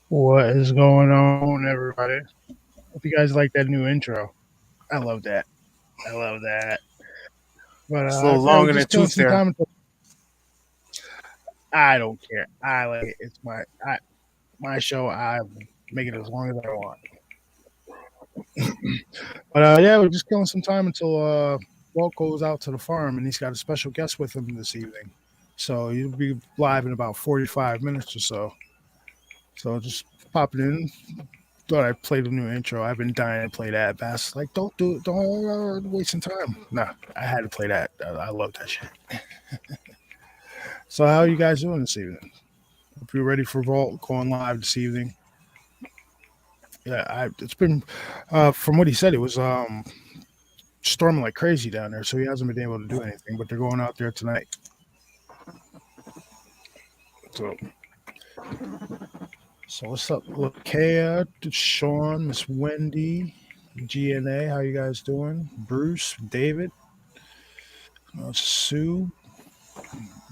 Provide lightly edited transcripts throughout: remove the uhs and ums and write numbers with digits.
What is going on, everybody? Hope you guys like that new intro. I love that. I love that. But It's a little yeah, we're long in the just killing tooth some there. time. I don't care. I like it. It's my show. I make it as long as I want. But yeah, we're just killing some time until Walt goes out to the farm, and he's got a special guest with him this evening. So he'll be live in about 45 minutes or so. So just pop it in. Thought I'd play the new intro. I've been dying to play that. Bass like, don't do it. Don't wasting time. Nah, I had to play that. I love that shit. So how are you guys doing this evening? Hope you're ready for Vault going live this evening. Yeah, it's been from what he said, it was storming like crazy down there, so he hasn't been able to do anything. But they're going out there tonight. So what's up, Lakea, Sean, Miss Wendy, GNA? How you guys doing? Bruce, David, Sue,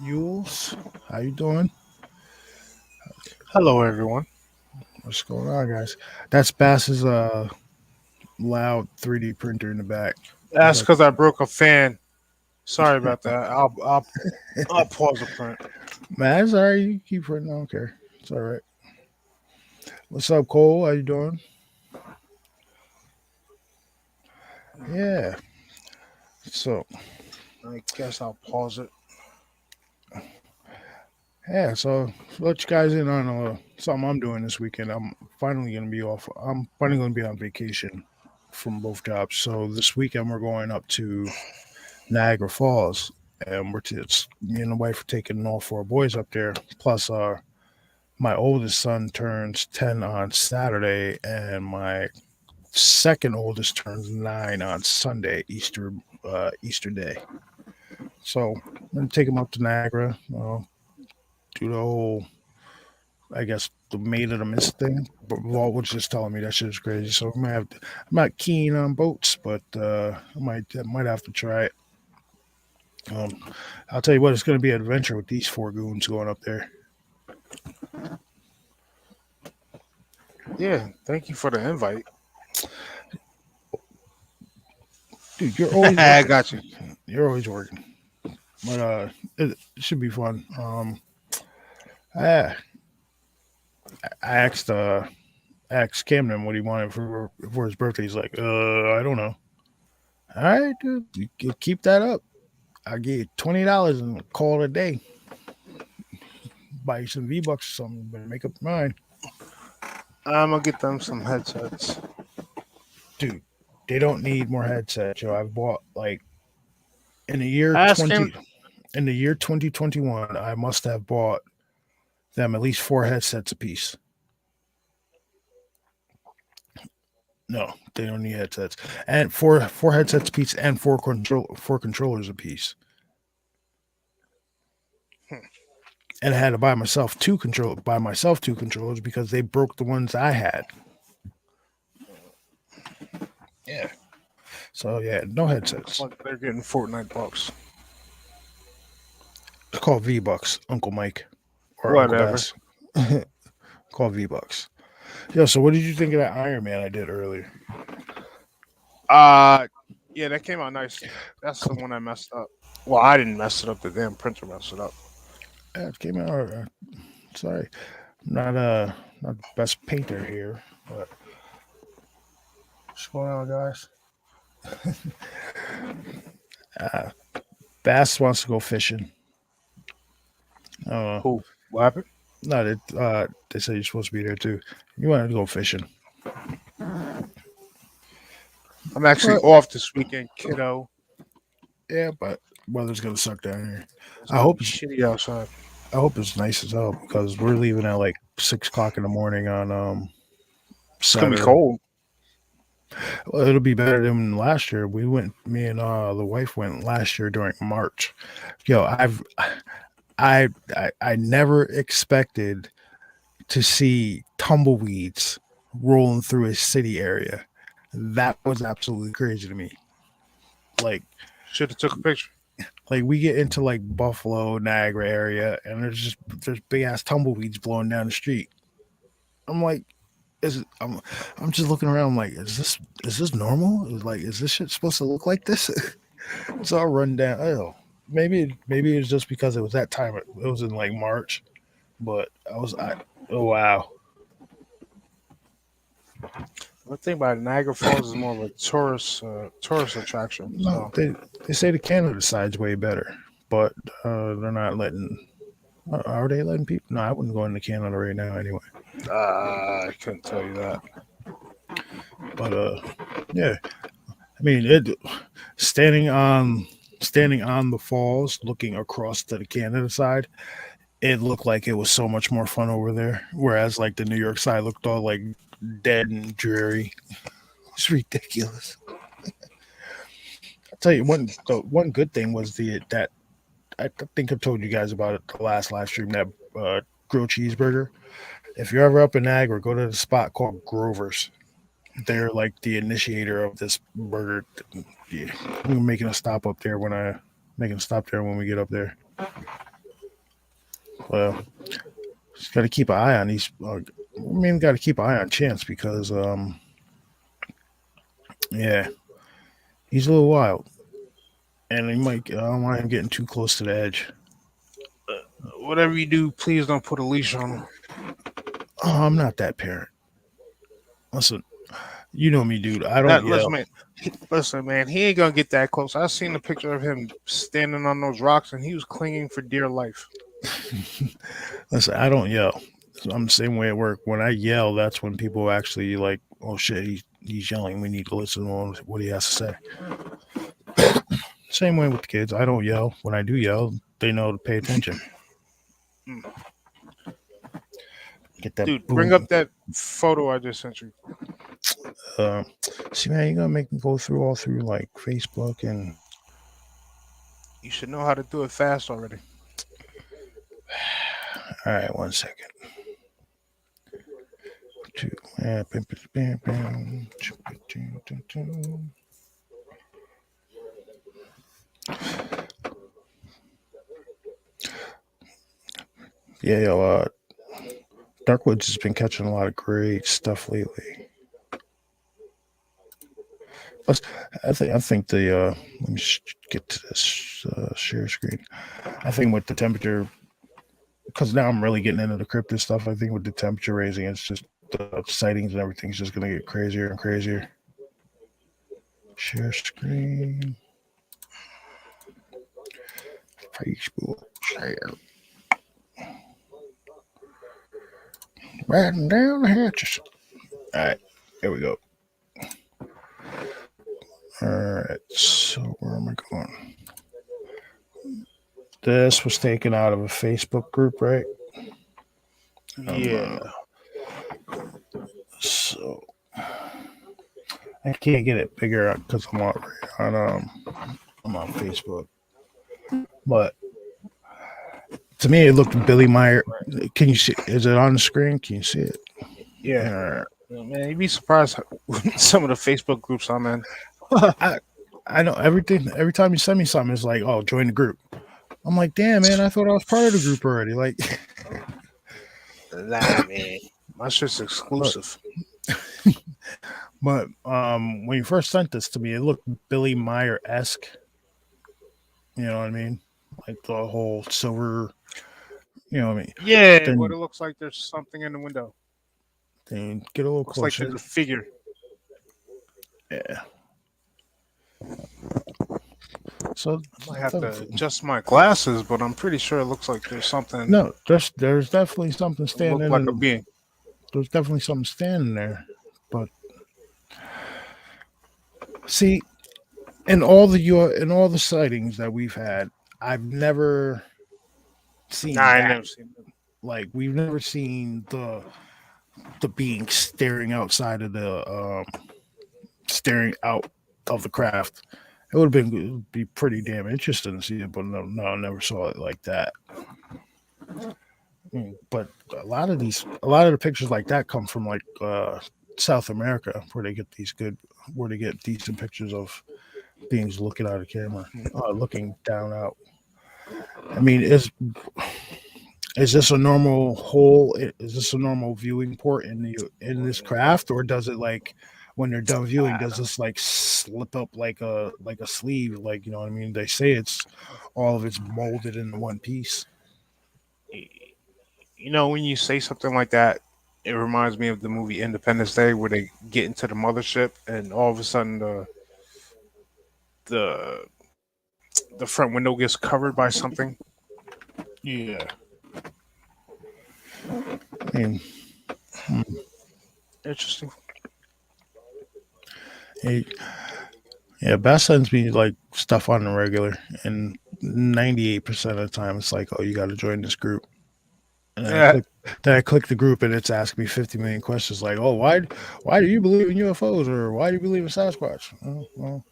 Yules, how you doing? Hello, everyone. What's going on, guys? That's Bass's loud 3D printer in the back. He's That's like, because I broke a fan. Sorry about that. I'll pause the print. man, it's all right. You keep printing. I don't care. It's all right. What's up, Cole? How you doing? Yeah. So I guess I'll pause it. yeah. So let you guys in on something I'm doing this weekend. I'm finally gonna be off. I'm finally gonna be on vacation from both jobs. So this weekend we're going up to Niagara Falls, and it's me and the wife are taking all four boys up there. Plus, my oldest son turns 10 on Saturday, and my second oldest turns 9 on Sunday, Easter Day. So I'm gonna take him up to Niagara, do the whole, I guess, the maid of the mist thing. But Walt was just telling me that shit is crazy. So I'm not keen on boats, but I might have to try it. Um, I'll tell you what, it's going to be an adventure with these four goons going up there. Yeah, thank you for the invite. Dude, you're always I working. got you. You're always working. But it should be fun. I, I asked Camden what he wanted for his birthday. He's like, I don't know. All right, dude, you keep that up. I'll give you $20 and call it a day. Buy you some V-Bucks or something, but make up your mind. I'm gonna get them some headsets. Dude, they don't need more headsets, yo. I've bought like in the year Ask him. 20 in the year 2021, I must have bought them at least four headsets apiece. No, they don't need headsets. And four headsets apiece and four controllers apiece. And I had to buy myself two controllers because they broke the ones I had. Yeah. So yeah, no Looks headsets. like they're getting Fortnite bucks. It's called V Bucks, Uncle Mike or Uncle Whatever. Bass. Called V Bucks. Yo, so what did you think of that Iron Man I did earlier? Uh, yeah, that came out nice. That's the one I messed up. Well, I didn't mess it up. The damn printer messed it up. Yeah, it came out. Sorry, I'm not the best painter here, but what's going on, guys? Uh, Bass wants to go fishing. Uh, Who? What happened? no, they said you're supposed to be there too. You wanted to go fishing, I'm actually but off this weekend, kiddo. yeah, but weather's gonna suck down here. It's I gonna be hope it's shitty outside. I hope it's nice as hell because we're leaving at like 6 o'clock in the morning on It's gonna be Saturday. cold. Well, it'll be better than last year. We went, me and the wife went last year during March. Yo, I never expected to see tumbleweeds rolling through a city area. That was absolutely crazy to me. Like Should have took a picture. like we get into like Buffalo, Niagara area, and there's big ass tumbleweeds blowing down the street. I'm like, I'm just looking around. I'm like, is this normal? Is this shit supposed to look like this? It's all run down. Oh, maybe it's just because it was that time. It was in like March, but oh wow. The thing about Niagara Falls is more of a tourist attraction. No, So they say the Canada side's way better, but they're not letting. Are they letting people? No, I wouldn't go into Canada right now anyway. I couldn't tell you that. But yeah, I mean, standing on standing on the falls, looking across to the Canada side, it looked like it was so much more fun over there. Whereas like the New York side looked all like dead and dreary. It's ridiculous. I'll tell you the one good thing was the that I think I told you guys about it the last live stream, that grilled cheeseburger. If you're ever up in Niagara, go to the spot called Grover's. They're like the initiator of this burger. Yeah, we're making a stop up there making a stop there when we get up there. Well, just got to keep an eye on these. Got to keep an eye on Chance because yeah, he's a little wild, and he might. I don't want him getting too close to the edge. Whatever you do, please don't put a leash on him. Oh, I'm not that parent. Listen, you know me, dude. I don't That yell. listen, man. He ain't gonna get that close. I seen a picture of him standing on those rocks, and he was clinging for dear life. Listen, I don't yell. I'm the same way at work. When I yell, that's when people actually like, oh shit, he's yelling. We need to listen to what he has to say. Same way with the kids. I don't yell. When I do yell, they know to pay attention. Mm. Get that Dude, bring boom. up that photo I just sent you. Uh, See, man, you're gonna make me go through all through like Facebook and. You should know how to do it fast already. All right, 1 second. Two. Yeah, bam, bam, bam, bam. Yeah, yo, Darkwoods has been catching a lot of great stuff lately. Plus, I think the let me get to this share screen. I think with the temperature, because now I'm really getting into the cryptid stuff. I think with the temperature raising, it's just the sightings and everything's just gonna get crazier and crazier. Share screen, Facebook share, riding down the hatches. All right, here we go. All right, so where am I going? This was taken out of a Facebook group, right? Yeah. So I can't get it bigger because I'm on Facebook. But to me, it looked Billy Meyer. Can you see? Is it on the screen? Can you see it? Yeah. Uh, Man, you'd be surprised some of the Facebook groups I'm in. I I know everything. Every time you send me something, it's like, oh, join the group. I'm like, damn, man, I thought I was part of the group already. Like, Nah, man. My shit's but exclusive. when you first sent this to me, it looked Billy Meyer esque. You know what I mean? Like the whole silver. You know what I mean? Yeah, but Then it looks like there's something in the window. then get a little Looks like there's closer. a figure. Yeah. So I might have to adjust my glasses, but I'm pretty sure it looks like there's something no, there's definitely something look standing, like a and being. there's definitely something standing there. But see, in all the sightings that we've had, I've never Nah, seen I ain't that. never seen it. Like we've never seen the being staring outside of the staring out of the craft. It would be pretty damn interesting to see it, but no, I never saw it like that. But a lot of the pictures like that come from like South America, where they get decent pictures of beings looking out of camera, looking down out. I mean, Is this a normal hole? Is this a normal viewing port in this craft, or does it like when they're done viewing? Does this like slip up like a sleeve? Like you know what I mean? They say it's all of it's molded into one piece. You know, when you say something like that, it reminds me of the movie Independence Day, where they get into the mothership, and all of a sudden the the front window gets covered by something. Yeah, I mean, hmm, Interesting. hey, yeah, Bass sends me like stuff on the regular, and 98% of the time it's like, oh, you got to join this group. And Yeah, then I click the group and it's asking me 50 million questions like, oh, why do you believe in UFOs or why do you believe in Sasquatch? Oh, well,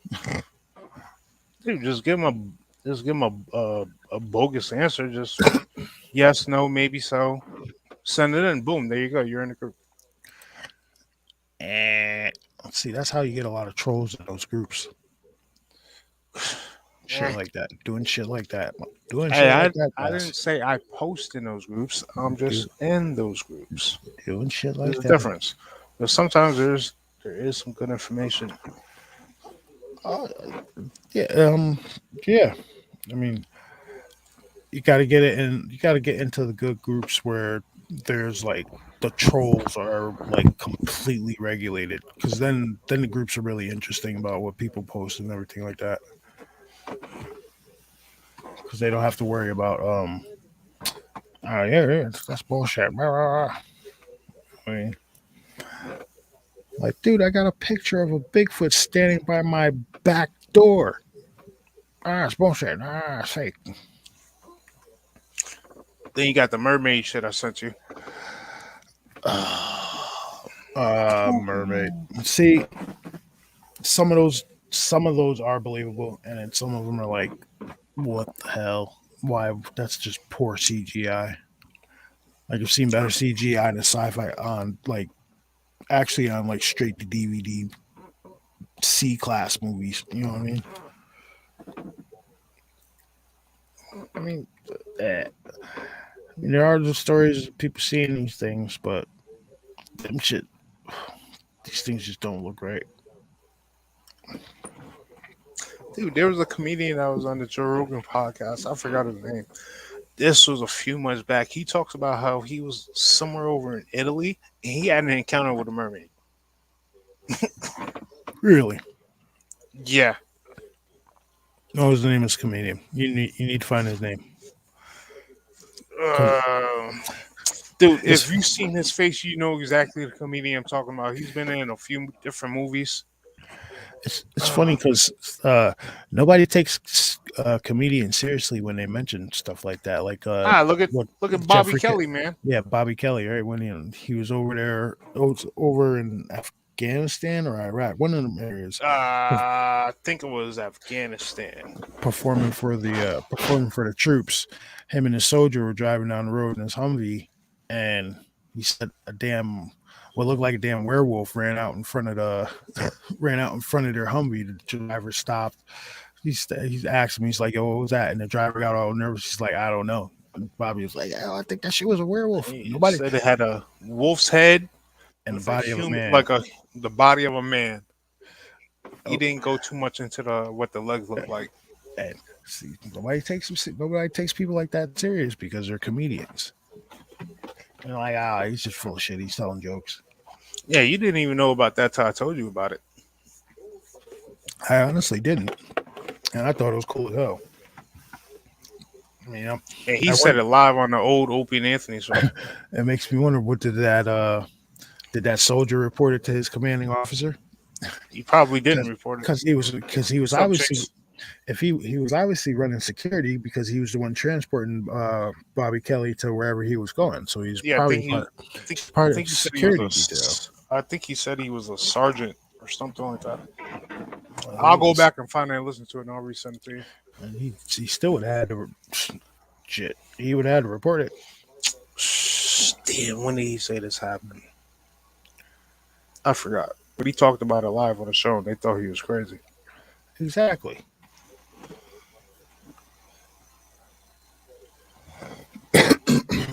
dude, just give him a bogus answer. Just yes, no, maybe so. Send it in. Boom. There you go. You're in the group. eh. Let's see, that's how you get a lot of trolls in those groups. Shit Eh. like that, doing shit like that, doing Hey, shit like that, I didn't say I post in those groups. I'm do, just in those groups. doing shit There's like a that. difference. But sometimes there is some good information. Uh, yeah, yeah. I mean, you got to get it in. You got to get into the good groups where there's like the trolls are like completely regulated, because then the groups are really interesting about what people post and everything like that. Because they don't have to worry about yeah, yeah that's bullshit. Blah, blah, blah. I mean, like, dude, I got a picture of a Bigfoot standing by my back door. It's bullshit. It's fake. Then you got the mermaid shit I sent you. Mermaid. See, some of those are believable, and then some of them are like, what the hell? Why? That's just poor CGI. Like I've seen better CGI than sci-fi on like actually on like straight to DVD C class movies. You know what I mean? I mean, eh, I mean there are the stories of people seeing these things, but them shit, these things just don't look right. Dude, there was a comedian that was on the Joe Rogan podcast. I forgot his name. This was a few months back. He talks about how he was somewhere over in Italy and he had an encounter with a mermaid. Really? Yeah. No, his name is comedian. You need to find his name because Um dude, it's if you've seen his face, you know exactly the comedian I'm talking about. He's been in a few different movies. it's funny Uh, because nobody takes comedians seriously when they mention stuff like that. Like what look at Bobby Jeffrey, Kelly, man. yeah, Bobby Kelly, right? When he was over there, over in Afghanistan or Iraq, one of them areas, I think it was Afghanistan. performing for the troops. Him and his soldier were driving down the road in his Humvee, and he said a damn what looked like a damn werewolf ran out in front of their Humvee. The driver stopped. He's asking me, he's like, "Yo, what was that?" And the driver got all nervous. He's like, "I don't know." And Bobby was like, "Oh, I think that shit was a werewolf." He Nobody said it had a wolf's head and the with a body of a human, man. like a the body of a man. He Oh, didn't go too much into the what the legs look like. and see, nobody takes people like that serious because they're comedians. And like, he's just full of shit. He's telling jokes. Yeah, you didn't even know about that till I told you about it. I honestly didn't, and I thought it was cool as hell. I mean, And he I said wonder. it live on the old Opie and Anthony show. It makes me wonder what did that soldier report it to his commanding officer? He probably didn't report it. Because he was Some obviously chicks. if he was obviously running security because he was the one transporting Bobby Kelly to wherever he was going. So he's Yeah, probably I part of think the he said he was security detail. I think he said he was a sergeant or something like that. He I'll go was, back and find it and listen to it and I'll resend it to you. and he still would have had to shit. He would have had to report it. Damn, when did he say this happened? I forgot. But he talked about it live on the show and they thought he was crazy. Exactly.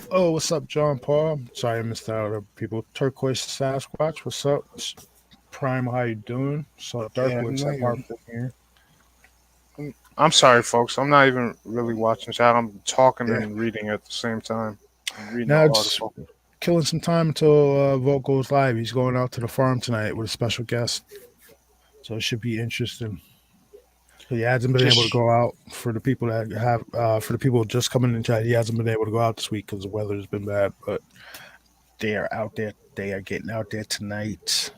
Oh, what's up, John Paul? Sorry I missed out on people. Turquoise Sasquatch, what's up? Prime, how you doing? Saw Yeah, Darkwoods not that even. popped in here. I'm sorry, folks. I'm not even really watching chat. I'm talking Yeah. and reading at the same time. I'm reading the Now it's article. killing some time until Vogt goes live. He's going out to the farm tonight with a special guest, so it should be interesting. He hasn't been able to Just go out for the people that have for the people just coming in chat. He hasn't been able to go out this week because the weather's been bad, but they are out there. They are getting out there tonight.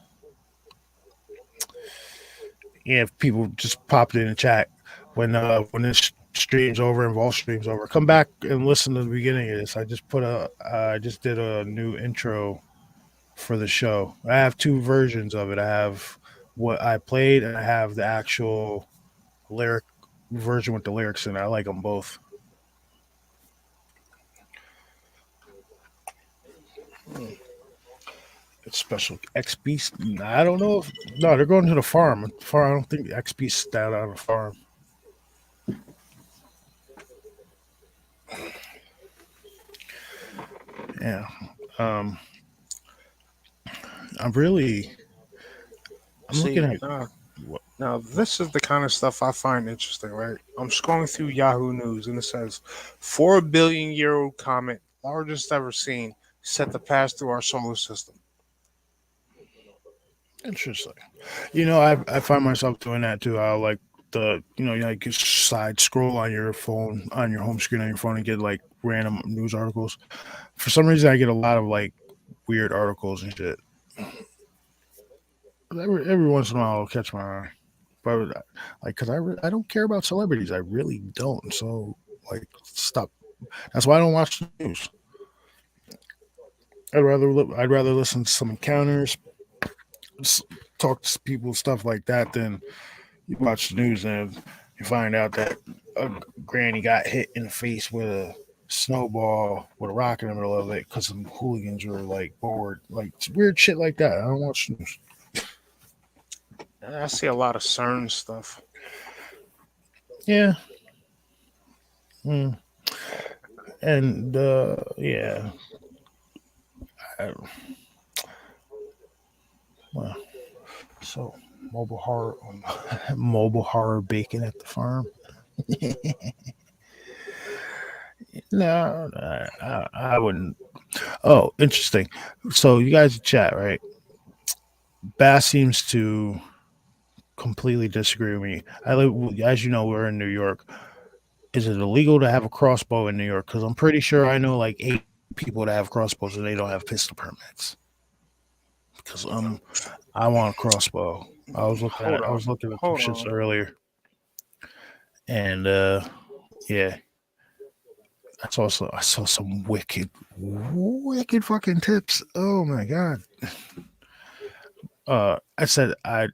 Yeah, if people just popped in the chat when this stream's over and Vol stream's over, come back and listen to the beginning of this. I just did a new intro for the show. I have two versions of it. I have what I played and I have the actual lyric version with the lyrics in it. I like them both. It's special XP. I don't know if no, they're going to the farm. Farm. I don't think XP's stat on the farm. Yeah. Um. I'm really. I'm looking see. at. What, Now, this is the kind of stuff I find interesting, right? I'm scrolling through Yahoo News and it says 4 billion year old comet, largest ever seen, set to pass through our solar system. interesting. I find myself doing that too. I like like you side scroll on your phone, on your home screen on your phone, and get like random news articles. For some reason, I get a lot of like weird articles and shit. Every once in a while, it'll catch my eye. But like, cause I don't care about celebrities. I really don't. So like, stop. That's why I don't watch the news. I'd rather listen to some encounters, s- talk to people, stuff like that, than you watch the news and you find out that a granny got hit in the face with a snowball with a rock in the middle of it because some hooligans were like bored, like weird shit like that. I don't watch the news. And I see a lot of CERN stuff. Yeah. Mm. And yeah. I, well, so mobile horror, mobile horror bacon at the farm. No, I wouldn't. Oh, interesting. So you guys chat, right? Bass seems to completely disagree with me. I live, as you know, we're in New York. Is it illegal to have a crossbow in New York? Because I'm pretty sure I know like 8 people that have crossbows and they don't have pistol permits. Because I want a crossbow. Hold I on. was looking at some Hold shits on. earlier, and yeah, I saw some wicked fucking tips. Oh my god. I said I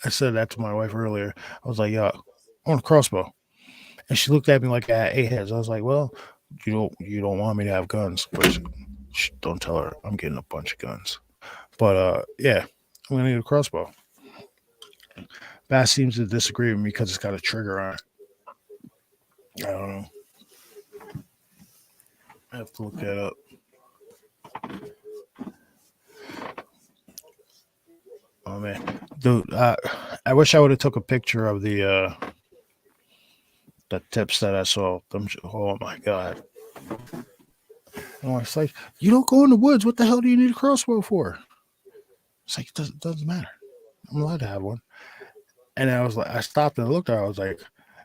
said that to my wife earlier. I was like, "Yo, I want a crossbow," and she looked at me like I had 8 heads. I was like, "Well, you don't want me to have guns, but don't tell her I'm getting a bunch of guns." But yeah, I'm gonna need a crossbow. Bass seems to disagree with me because it's got a trigger on it. I don't know. I have to look that up. Oh man, dude, I wish I would have took a picture of the tips that I saw. Oh my god! And it's like you don't go in the woods. What the hell do you need a crossbow for? It's like doesn't matter. I'm allowed to have one. And I was like, I stopped and looked at her. I was like,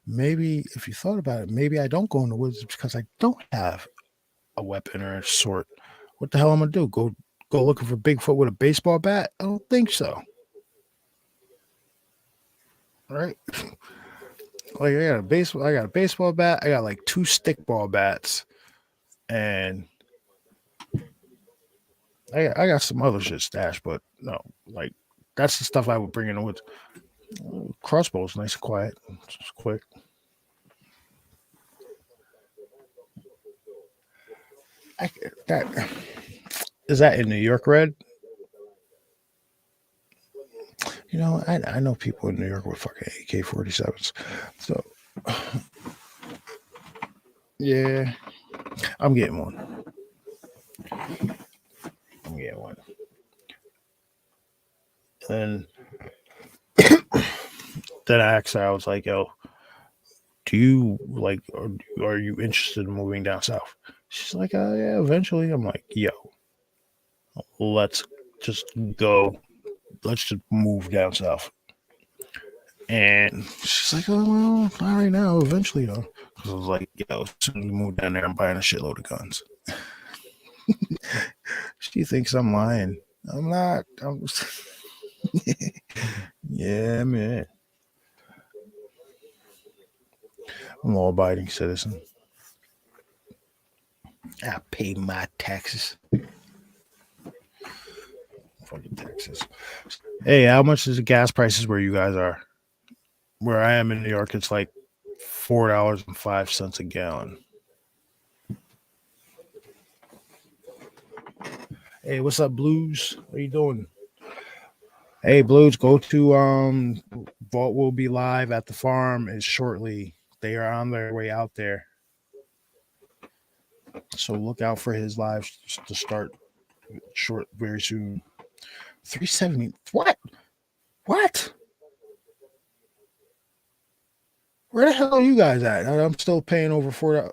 maybe if you thought about it, maybe I don't go in the woods because I don't have a weapon or a sword. What the hell am I gonna do? Go looking for Bigfoot with a baseball bat? I don't think so. Right? Like I got a baseball bat. I got like 2 stickball bats, and I got some other shit stashed. But no, like that's the stuff I would bring in the woods. Crossbow's nice and quiet, just quick. I, that is that in New York, Red? I know people in New York with fucking AK-47s. So yeah, I'm getting one. Let me get one. And then I asked her, I was like, yo, do you like, are you interested in moving down south? She's like, yeah, eventually. I'm like, yo, let's just go. Let's just move down south. And she's like, oh, well, not right now, eventually, though. Because I was like, yo, as soon as we move down there, I'm buying a shitload of guns. She thinks I'm lying. I'm not. Yeah, man. I'm a law abiding citizen. I pay my taxes. Fucking taxes. Hey, how much is the gas prices where you guys are? Where I am in New York, it's like $4.05 a gallon. Hey, what's up, Blues? What are you doing? Hey, Blues, go to Vault will be live at the farm is shortly. They are on their way out there. So look out for his live to start short very soon. 370. What? What? Where the hell are you guys at? I'm still paying over $4.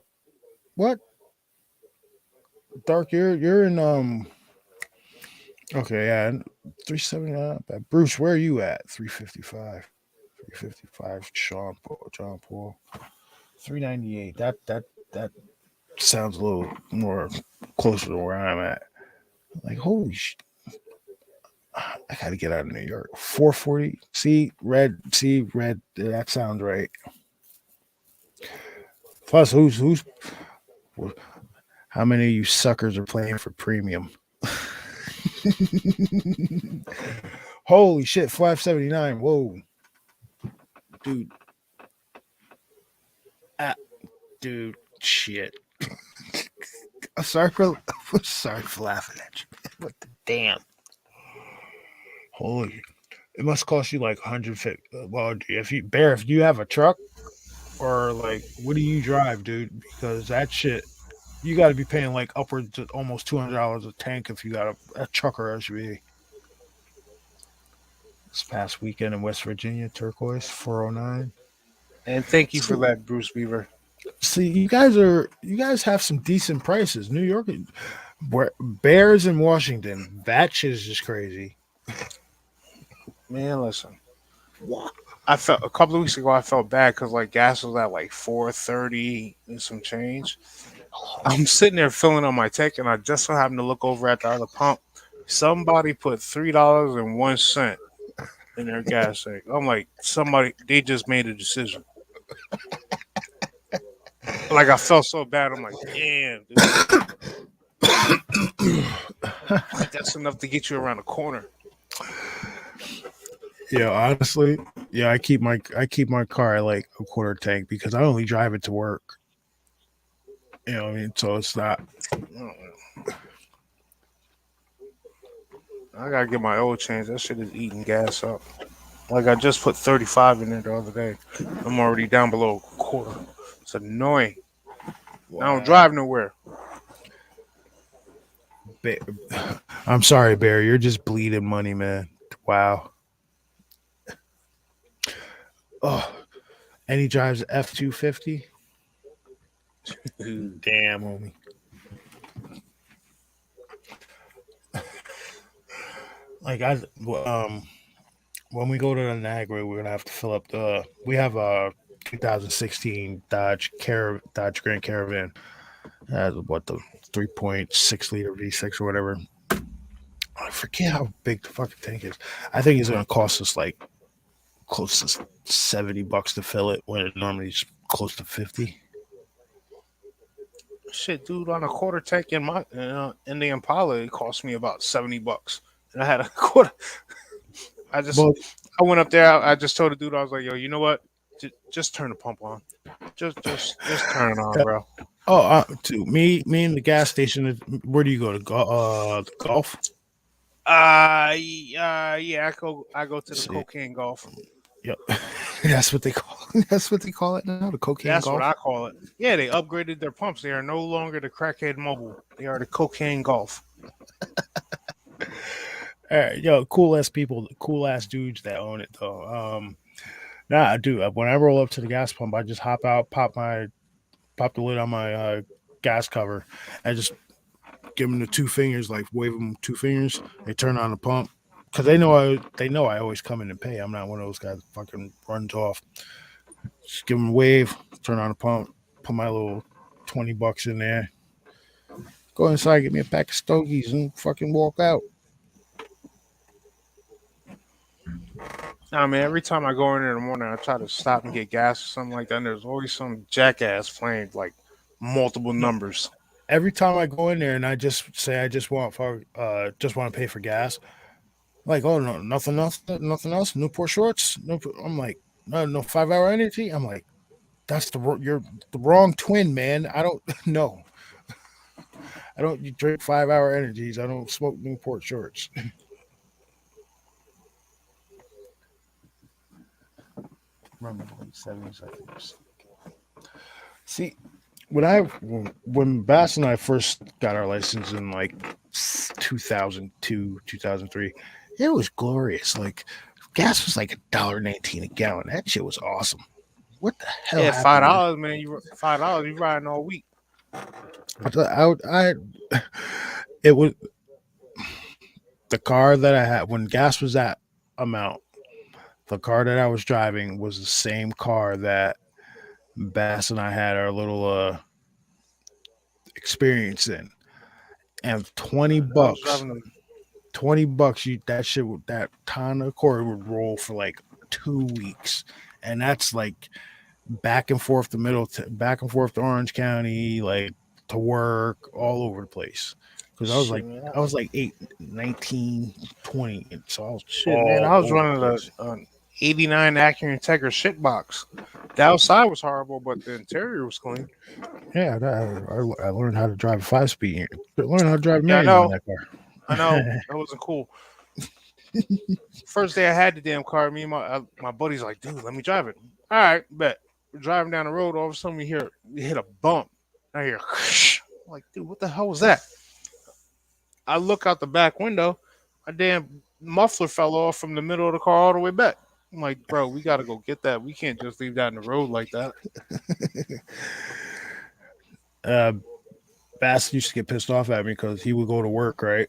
What? Dark, you're in okay, yeah, 379. Bruce, where are you at? 355. 355. John Paul. 398. That sounds a little more closer to where I'm at. Like, holy shit. I gotta get out of New York. 440. See red. That sounds right. Plus, who's how many of you suckers are playing for premium? Holy shit, 579. Whoa. Dude. Dude, shit. I'm sorry for laughing at you. What the damn? Holy, it must cost you like 150. Well, if you have a truck or like, what do you drive, dude? Because that shit, you got to be paying like upwards of almost $200 a tank if you got a truck or SUV. This past weekend in West Virginia, turquoise 409. And thank you for that, Bruce Beaver. See, you guys have some decent prices. New York, Bears in Washington, that shit is just crazy. Man, listen. What? I felt a couple of weeks ago. I felt bad because like gas was at like 4.30 and some change. I'm sitting there filling on my tank, and I just so happened to look over at the other pump. Somebody put $3.01 in their gas tank. I'm like, they just made a decision. Like I felt so bad. I'm like, damn, dude. Like that's enough to get you around the corner. Yeah, honestly, yeah, I keep my car at like a quarter tank because I only drive it to work. You know what I mean? So it's not. I gotta get my oil changed. That shit is eating gas up. Like I just put 35 in there the other day. I'm already down below a quarter. It's annoying. I don't drive nowhere. I'm sorry, Bear. You're just bleeding money, man. Wow. Oh, and he drives F-250. Damn, homie. Like when we go to the Niagara, we're gonna have to fill up we have a 2016 Dodge Grand Caravan. What the 3.6 liter V6 or whatever. I forget how big the fucking tank is. I think it's gonna cost us like close to $70 to fill it when it normally is close to 50. Shit, dude, on a quarter tank in my in the Impala, it cost me about $70, and I had a quarter. Well, I went up there. I just told the dude, I was like, yo, you know what? Just turn the pump on. Just turn it on, bro. oh, to me and the gas station. Where do you go to? The golf. Yeah, I go to the See. cocaine golf. Yep. That's what they call. That's what they call it now. The cocaine That's what golf. I call it. Yeah, they upgraded their pumps. They are no longer the crackhead mobile. They are the cocaine golf. All right, yo, cool ass people, cool ass dudes that own it though. Nah, I do. When I roll up to the gas pump, I just hop out, pop the lid on my gas cover, and just give them the two fingers, like wave them two fingers. They turn on the pump because they know I always come in and pay. I'm not one of those guys that fucking runs off. Just give them a wave, turn on the pump, put my little $20 in there, go inside, get me a pack of stogies, and fucking walk out. Nah, man, every time I go in there in the morning, I try to stop and get gas or something like that. And there's always some jackass playing like multiple No, numbers. every time I go in there and I just say I just want to pay for gas, like, oh no, nothing else. Newport shorts. I'm like, no 5 hour energy. I'm like, you're the wrong twin, man. I don't no, I don't drink 5 hour energies. I don't smoke Newport shorts. Remember 7 seconds. See, when Bass and I first got our license in like 2002, 2003, it was glorious. Like gas was like $1.19 a gallon. That shit was awesome. What the hell Yeah, five happened? dollars, man. You $5, you riding all week. It was the car that I had when gas was that amount. The car that I was driving was the same car that Bass and I had our little experience in, and twenty I was bucks, driving them. $20, that shit that Honda Accord would roll for like 2 weeks, and that's like back and forth to Orange County, like to work, all over the place. Because Shit, man. I was like 8, 19, 20, and so I was Shit, man. all I was over the running place. an '89 Acura Integra shit box. The outside was horrible, but the interior was clean. Yeah, I learned how to drive a 5 speed. Learned how to drive Yeah, I manual in know. that I know. car. That wasn't cool. First day I had the damn car, me and my buddy's like, dude, let me drive it. All right, bet. We're driving down the road. All of a sudden, we hit a bump. I hear, I'm like, dude, what the hell was that? I look out the back window. My damn muffler fell off from the middle of the car all the way back. I'm like, bro, we gotta go get that. We can't just leave that in the road like that. uh, Bass used to get pissed off at me because he would go to work, right?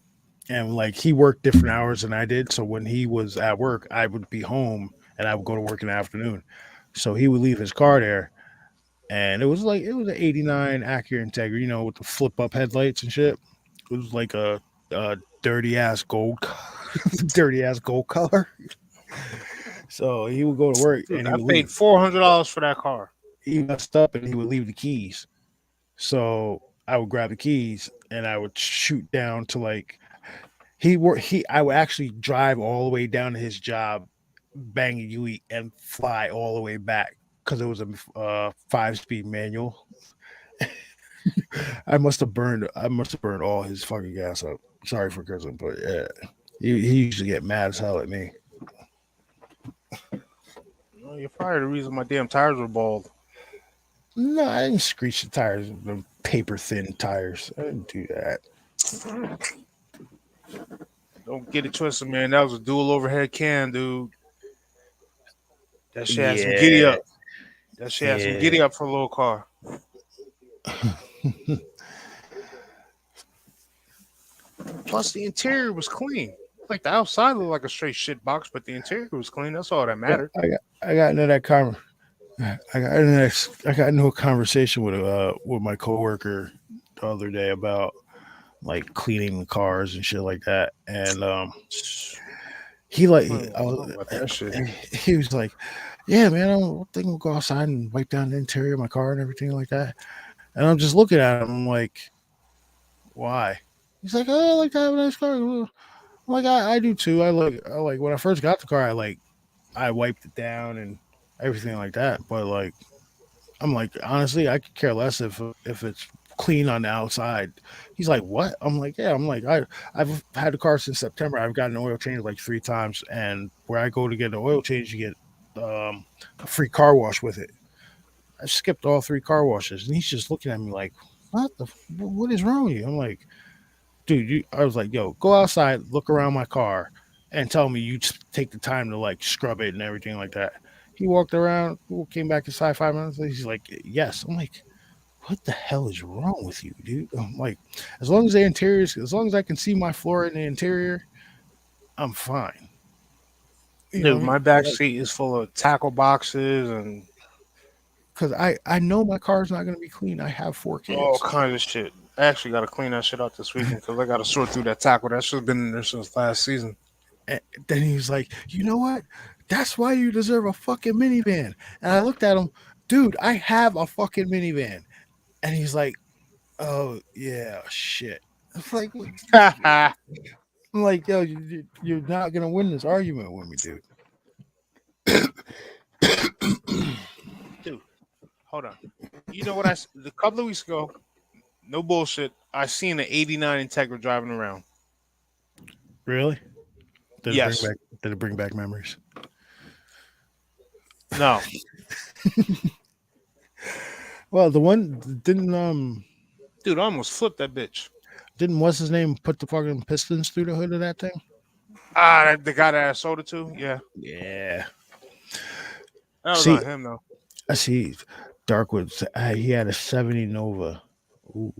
And like he worked different hours than I did. So when he was at work, I would be home and I would go to work in the afternoon. So he would leave his car there. And it was an 89 Acura Integra, with the flip up headlights and shit. It was like a dirty ass gold, dirty ass gold color. So he would go to work Dude, and he I would paid leave. $400 for that car. He messed up and he would leave the keys. So I would grab the keys and I would shoot down to like I would actually drive all the way down to his job, bang a UE, and fly all the way back because it was a 5 speed manual. I must have burned all his fucking gas up. Sorry for cursing, but yeah, he used to get mad as hell at me. Well, you're probably the reason my damn tires were bald. No, I didn't screech the tires, the paper thin tires. I didn't do that. Don't get it twisted, man. That was a dual overhead cam, dude. That shit had some giddy Yeah, up. That shit had some yeah. giddy up for a little car. Plus, the interior was clean. Like the outside looked like a straight shit box, but the interior was clean. That's all that Yeah, mattered. I got into that I got into a conversation with my coworker the other day about like cleaning the cars and shit like that, and he like I don't want to talk about that shit. he was like, "Yeah, man, I think we'll go outside and wipe down the interior of my car and everything like that." And I'm just looking at him, I'm like, "Why?" He's like, "Oh, I like to have a nice car." I'm like, I do too. I like when I first got the car, I wiped it down and everything like that. But like I'm like, honestly, I could care less if it's clean on the outside. He's like, what? I'm like, yeah. I'm like, I've had the car since September. I've gotten an oil change like 3 times, and where I go to get an oil change, you get a free car wash with it. I skipped all three car washes, and he's just looking at me like, what is wrong with you? I'm like, dude, I was like, yo, go outside, look around my car, and tell me you just take the time to like scrub it and everything like that. He walked around, came back inside 5 minutes later. He's like, yes. I'm like, what the hell is wrong with you, dude? I'm like, as long as I can see my floor in the interior, I'm fine. You know what Dude, I mean? my back Like, seat is full of tackle boxes and because I know my car's not going to be clean. I have four all kids. kinds of shit. I actually got to clean that shit out this weekend because I got to sort through that tackle. That shit's been in there since last season. And then he's like, you know what? That's why you deserve a fucking minivan. And I looked at him, dude, I have a fucking minivan. And he's like, oh, yeah, shit. I'm like, I'm like, yo, you're not going to win this argument with me, dude. Dude, hold on. You know what a couple of weeks ago, no bullshit, I seen an 89 Integra driving around. Really? Did it bring Yes. back did it bring back memories? No. Well, the one Dude, I almost flipped that bitch. didn't what's his name put the fucking pistons through the hood of that thing? The guy that I sold it to? Yeah. Yeah. That was See, on him, though. I see Darkwood. He had a 70 Nova. Ooh.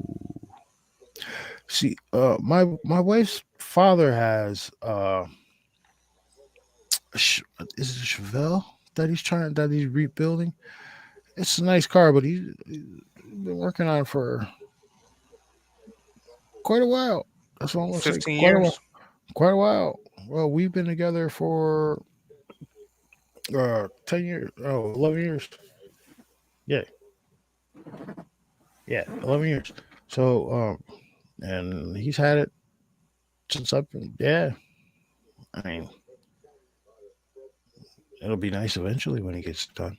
See, my wife's father has is it a Chevelle that he's rebuilding? It's a nice car, but he's been working on it for quite a while. That's what I'm gonna say. 15 Quite a while. years? Quite a while. Well, we've been together for 10 years. Oh, 11 years. Yeah, yeah, 11 years. So and he's had it since I've been. Yeah, I mean, it'll be nice eventually when he gets done.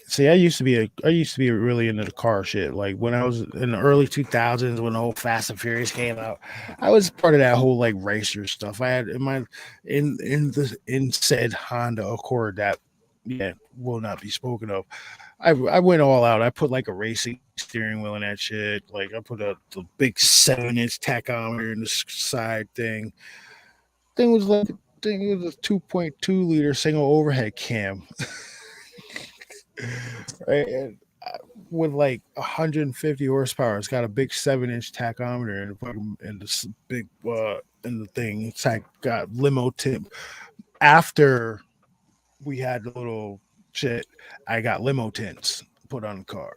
See, I used to be really into the car shit. Like when I was in the early 2000s when the whole Fast and Furious came out, I was part of that whole like racer stuff. I had in said Honda Accord that yeah will not be spoken of. I went all out. I put like a racing steering wheel in that shit. Like I put the big 7-inch tachometer in the side thing. Thing was like thing was a 2.2 liter single overhead cam, right? And with like 150 horsepower. It's got a big 7-inch tachometer and this big in the thing. It's like got limo tip. After we had the little shit, I got limo tints put on the car.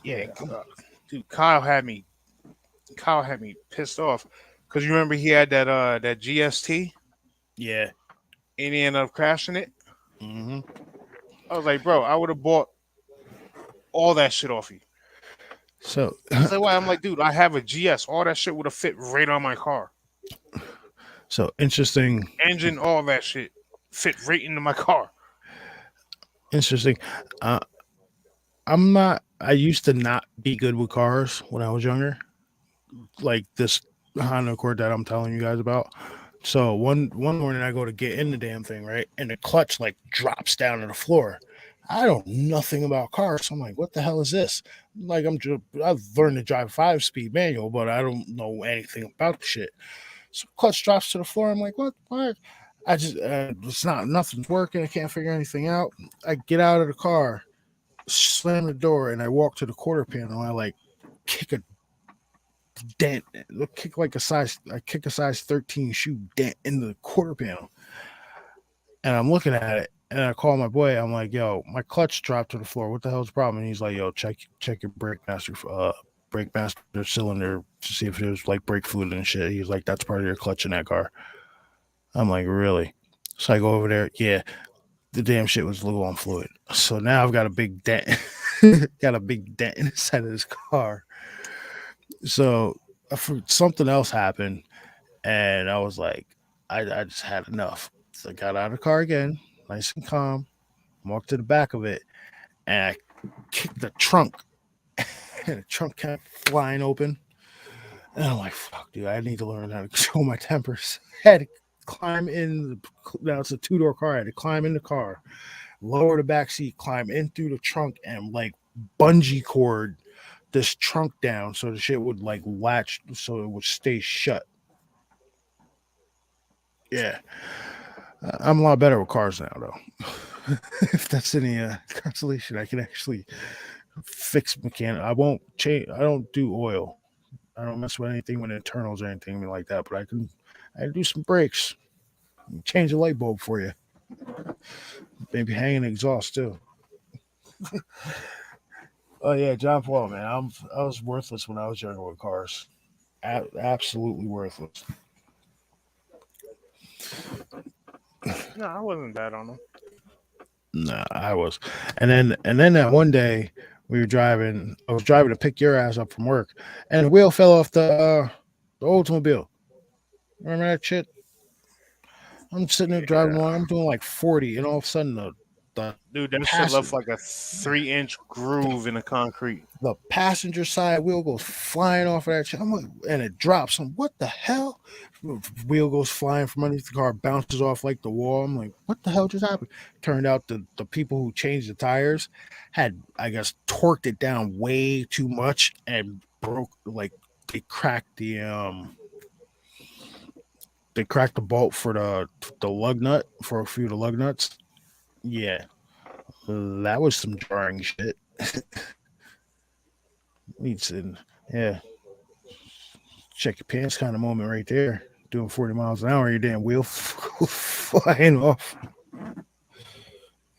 Yeah, Man, dude, Kyle had me pissed off. Because you remember he had that GST yeah. and he ended up crashing it? hmm I was like, bro, I would have bought all that shit off you. So, He's like, why? I'm like, dude, I have a GS. All that shit would have fit right on my car. so interesting. Engine, all that shit fit right into my car. Interesting. Uh, I'm not. I used to not be good with cars when I was younger. Like this Honda Accord that I'm telling you guys about. So one morning I go to get in the damn thing, right? And the clutch like drops down to the floor. I don't know nothing about cars. So I'm like, what the hell is this? Like I've learned to drive 5-speed manual, but I don't know anything about the shit. So clutch drops to the floor. I'm like, what? What? I just it's not nothing's working. I can't figure anything out. I get out of the car, slam the door, and I walk to the quarter panel. I like kick a dent, kick like I kick a size 13 shoe dent in the quarter panel, and I'm looking at it, and I call my boy. I'm like, yo, my clutch dropped to the floor. What the hell's the problem? And he's like, yo, check your brake master cylinder to see if there's like brake fluid and shit. He's like, that's part of your clutch in that car. I'm like, really? So I go over there. Yeah, the damn shit was low on fluid. So now I've got a big dent. Got a big dent in the side of this car. So something else happened, and I was like, I just had enough. So I got out of the car again, nice and calm, walked to the back of it, and I kicked the trunk, and the trunk kept flying open. And I'm like, fuck, dude, I need to learn how to control my tempers. Had to climb in. Now it's a two-door car. I had to climb in the car, lower the back seat, climb in through the trunk, and like bungee cord this trunk down so the shit would like latch so it would stay shut. Yeah, I'm a lot better with cars now, though. If that's any consolation, I can actually fix mechanic. I won't change. I don't do oil. I don't mess with anything with internals or anything like that. But I can do some brakes, change a light bulb for you, maybe hang an exhaust too. Oh yeah, John Paul, man. I was worthless when I was younger with cars. Absolutely worthless. No, I wasn't bad on them. Nah, I was. And then that one day we were driving. I was driving to pick your ass up from work, and the wheel fell off the Oldsmobile. Remember that shit? I'm sitting there driving Yeah, along. I'm doing like 40, and all of a sudden the dude, that shit pass left like a 3-inch groove in the concrete. the passenger side wheel goes flying off of that shit. I'm like, and it drops. I'm what the hell? Wheel goes flying from underneath the car, bounces off like the wall. I'm like, what the hell just happened? Turned out the people who changed the tires had, I guess, torqued it down way too much and broke like they cracked the bolt for the lug nut for a few of the lug nuts. Yeah, that was some jarring shit. Needs and yeah, check your pants kind of moment right there. Doing 40 miles an hour, your damn wheel flying off.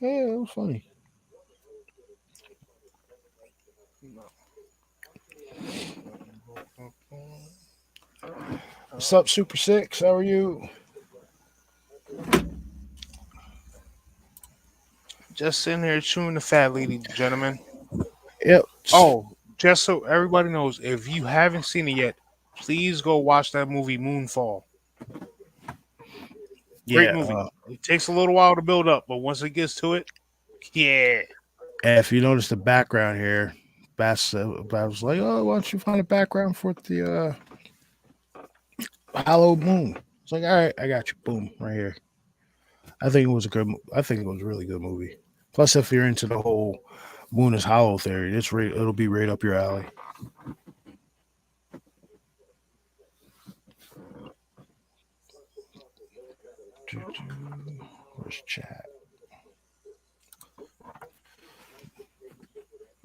Yeah, it was funny. What's up, Super Six? How are you? Just sitting here chewing the fat, ladies and gentlemen. Yep. Oh, just so everybody knows, if you haven't seen it yet, please go watch that movie Moonfall. Great Yeah. movie. It takes a little while to build up, but once it gets to it, yeah. And if you notice the background here, Bass was like, "Oh, why don't you find a background for the hollow moon?" It's like, "All right, I got you. Boom, right here." I think it was a good. I think it was a really good movie. Plus, if you're into the whole moon is hollow theory, it'll be right up your alley. Where's chat?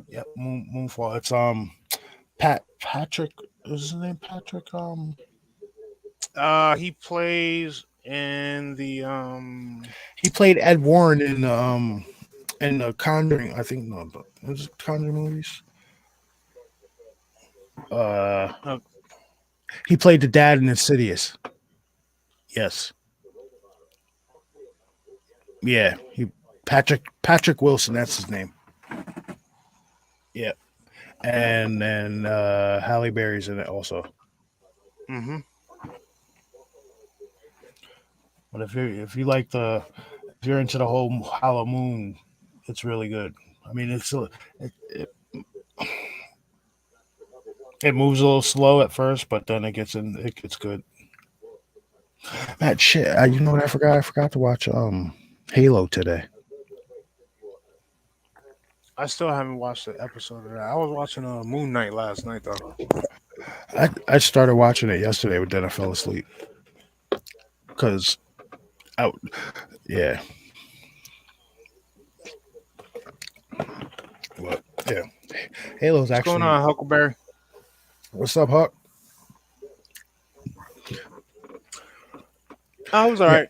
Yep, Moonfall. It's Patrick. Is his name Patrick? He plays in the He played Ed Warren in the Conjuring. I think no, but was it Conjuring movies? Uh, uh, he played the dad in Insidious. Yes, yeah. He Patrick Wilson. That's his name. Yeah, and then Halle Berry's in it also. mm-hmm. But if you like if you're into the whole Hollow Moon, it's really good. I mean, it moves a little slow at first, but then it gets good. That shit. You know what I forgot? I forgot to watch Halo today. I still haven't watched the episode of that. I was watching Moon Knight last night though. I started watching it yesterday, but then I fell asleep because I yeah. Well, yeah. Halo's What's going actually. on, Huckleberry? What's up, Huck? I was Yeah, alright.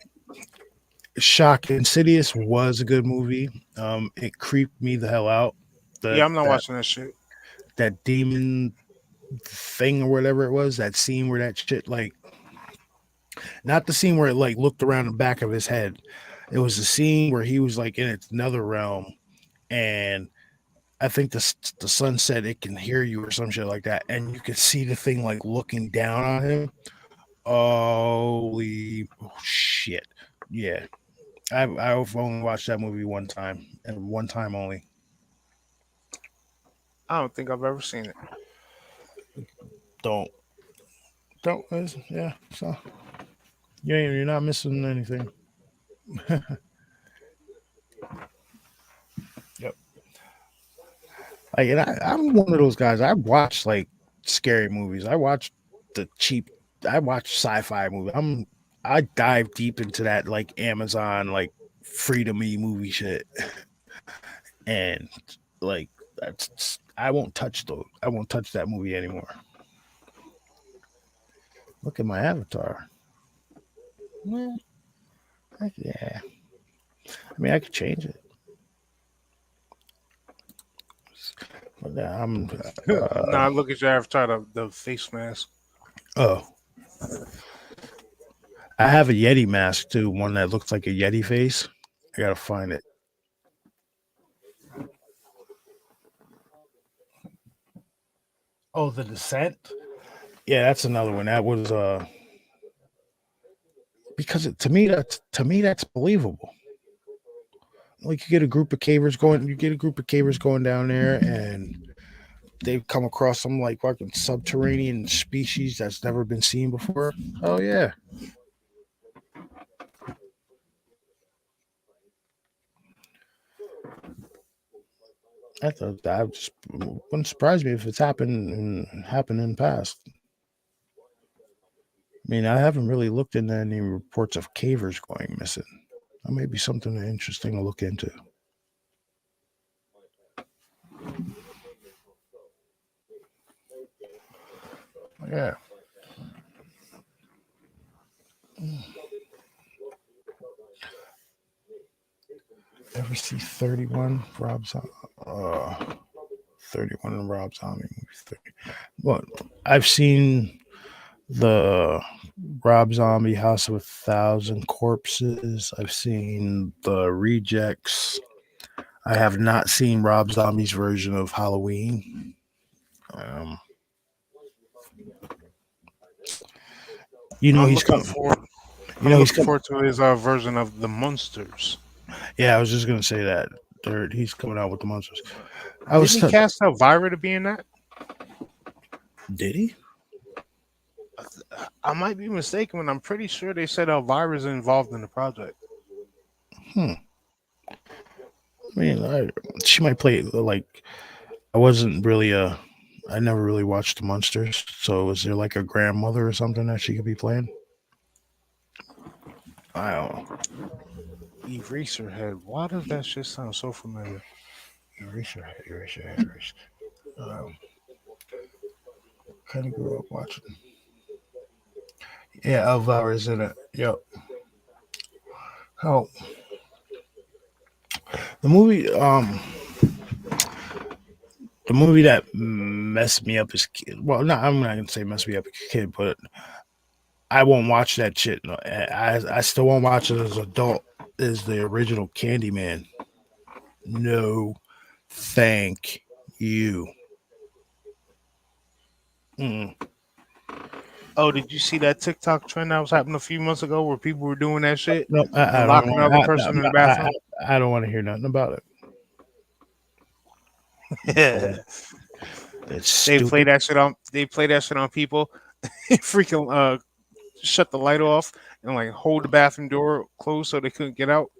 Shock Insidious was a good movie. It creeped me the hell out. Yeah, That I'm not that watching that shit. that demon thing or whatever it was. That scene where that shit like not the scene where it like looked around the back of his head. It was the scene where he was like in another realm, and I think the sun said it can hear you or some shit like that, and you could see the thing like looking down on him. Holy shit! Yeah, I've only watched that movie one time and one time only. I don't think I've ever seen it. Don't. Don't yeah. So you're not missing anything. Yep. Like, and I'm one of those guys. I watch like scary movies. I watch the cheap. I watch sci-fi movies. I dive deep into that like Amazon like free to me movie shit, and like I won't touch those. I won't touch that movie anymore. Look at my avatar. Well, yeah. I mean, I could change it. But yeah, Nah, look at your avatar, the face mask. oh, I have a Yeti mask too. One that looks like a Yeti face. I gotta find it. Oh, the Descent. Yeah, that's another one. That was because to me that's believable. Like you get a group of cavers going down there, and they come across some like fucking subterranean species that's never been seen before. Oh yeah, I thought that just wouldn't surprise me if it's happened in the past. I mean, I haven't really looked into any reports of cavers going missing. That may be something interesting to look into. Yeah. Ever see 31 Rob Zombie? 31 Rob Zombie movies. 30. Well, I've seen the Rob Zombie House of a Thousand Corpses. I've seen the Rejects. I have not seen Rob Zombie's version of Halloween. Um, you know I'm he's looking coming. for. You I'm know he's looking coming. forward to his version of the Munsters. Yeah, I was just gonna say that. He's coming out with the monsters. I Didn't was. he cast Elvira to be in that? Did he? I might be mistaken, but I'm pretty sure they said Elvira's involved in the project. Hmm. I mean, she might play like I wasn't really a. I never really watched the monsters. So is there like a grandmother or something that she could be playing? I don't know. Eraserhead. Why does that shit sound so familiar? Eraser. Um, kind of grew up watching. Yeah, Elvira's in it. Yep. Oh, the movie. The movie that messed me up as a kid. Well, no, I'm not gonna say messed me up as a kid, but I won't watch that shit. No, I still won't watch it as an adult. Is the original Candyman? No, thank you. Mm. Oh, did you see that TikTok trend that was happening a few months ago where people were doing that shit No, I and don't locking the other want. person in the bathroom? I don't want to hear nothing about it. It's They play stupid. that shit on. They play that shit on people. Freaking shut the light off and like hold the bathroom door closed so they couldn't get out.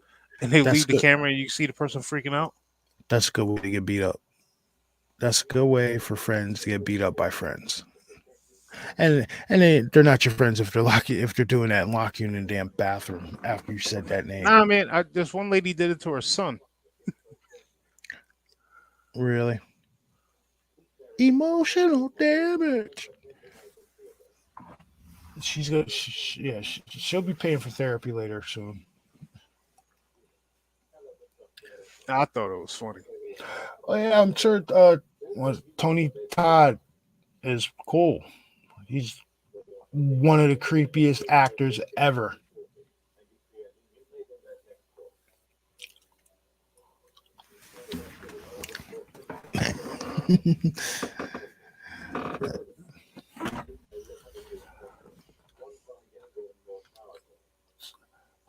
And they That's leave the good. camera and you see the person freaking out. That's a good way to get beat up. That's a good way for friends to get beat up by friends. They're not your friends if they're doing that and lock you in the damn bathroom after you said that name. Nah, man. This one lady did it to her son. Really? Emotional damage. She's gonna, yeah, she'll be paying for therapy later soon. I thought it was funny. Oh yeah, I'm sure. Was Tony Todd is cool. He's one of the creepiest actors ever.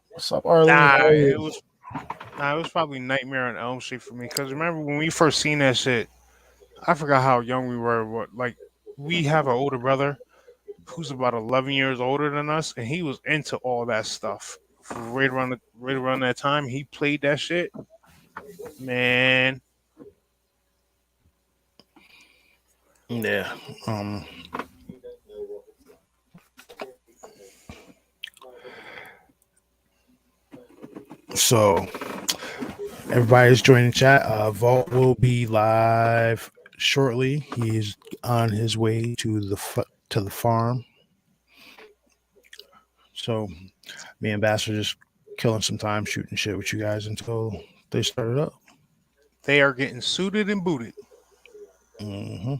What's up, Arlene? How Nah, are it you? was. Nah, it was probably Nightmare on Elm Street for me. Because remember when we first seen that shit, I forgot how young we were. What like we have an older brother who's about 11 years older than us, and he was into all that stuff. Right around that time, he played that shit. Man, Yeah. So everybody's joining chat. Vault will be live shortly. He's on his way to to the farm. So me and Bass are just killing some time shooting shit with you guys until they started up. they are getting suited and booted. Hmm.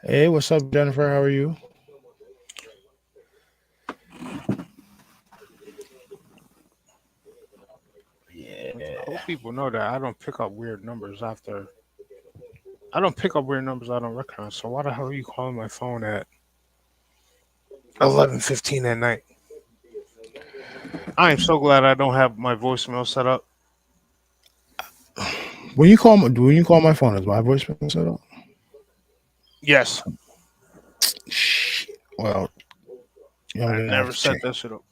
Hey, what's up, Jennifer? How are you? I hope people know that I don't pick up weird numbers after. I don't pick up weird numbers I don't recognize. So why the hell are you calling my phone at 11:15 at night? I am so glad I don't have my voicemail set up. When you call my phone, is my voice been set up? Yes, Well, I'm I gonna have never to set change. that shit up.